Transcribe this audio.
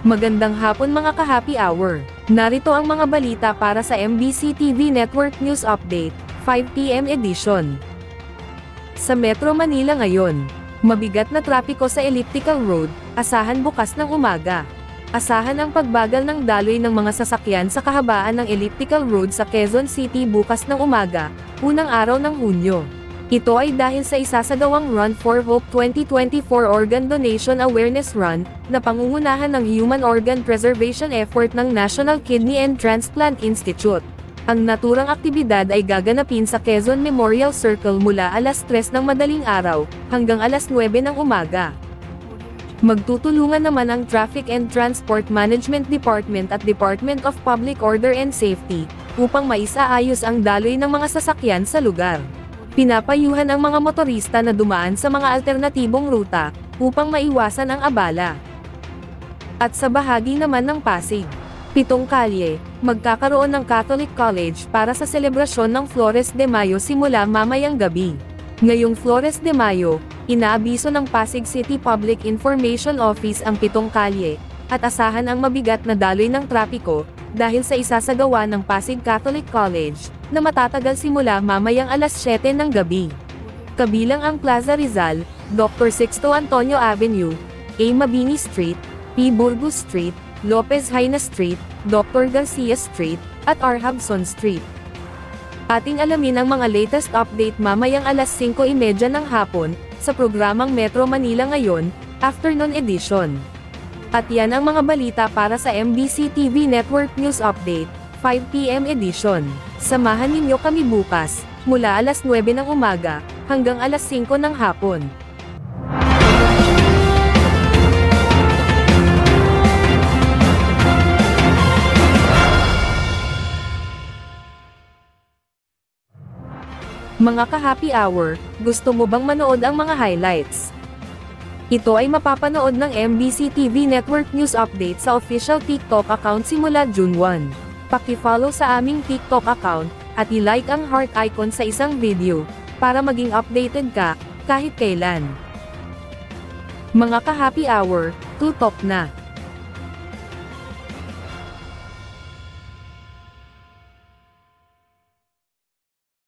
Magandang hapon mga ka-happy hour. Narito ang mga balita para sa MBC TV Network News Update, 5 PM edition. Sa Metro Manila ngayon, mabigat na trapiko sa Elliptical Road, asahan bukas ng umaga. Asahan ang pagbagal ng daloy ng mga sasakyan sa kahabaan ng Elliptical Road sa Quezon City bukas ng umaga, unang araw ng Hunyo. Ito ay dahil sa isasagawang Run for Hope 2024 Organ Donation Awareness Run, na pangungunahan ng Human Organ Preservation Effort ng National Kidney and Transplant Institute. Ang naturang aktibidad ay gaganapin sa Quezon Memorial Circle mula alas 3 ng madaling araw, hanggang alas 9 ng umaga. Magtutulungan naman ang Traffic and Transport Management Department at Department of Public Order and Safety, upang maisaayos ang daloy ng mga sasakyan sa lugar. Pinapayuhan ang mga motorista na dumaan sa mga alternatibong ruta, upang maiwasan ang abala. At sa bahagi naman ng Pasig, 7 kalye, magkakaroon ng Catholic College para sa selebrasyon ng Flores de Mayo simula mamayang gabi. Ngayong Flores de Mayo, inaabiso ng Pasig City Public Information Office ang 7 kalye, at asahan ang mabigat na daloy ng trapiko, dahil sa isasagawa ng Pasig Catholic College, na matatagal simula mamayang alas 7 ng gabi. Kabilang ang Plaza Rizal, Dr. Sixto Antonio Avenue, A. Mabini Street, P. Burgos Street, Lopez Haina Street, Dr. Garcia Street, at R. Hobson Street. Ating alamin ang mga latest update mamayang alas 5:30 ng hapon, sa programang Metro Manila Ngayon, Afternoon Edition. At yan ang mga balita para sa MBC TV Network News Update, 5 PM edition. Samahan ninyo kami bukas, mula alas 9 ng umaga, hanggang alas 5 ng hapon. Mga ka-happy hour, gusto mo bang manood ang mga highlights? Ito ay mapapanood ng MBC TV Network News Update sa official TikTok account simula June 1. Paki-follow sa aming TikTok account, at i-like ang heart icon sa isang video, para maging updated ka, kahit kailan. Mga ka-happy hour, tutok na!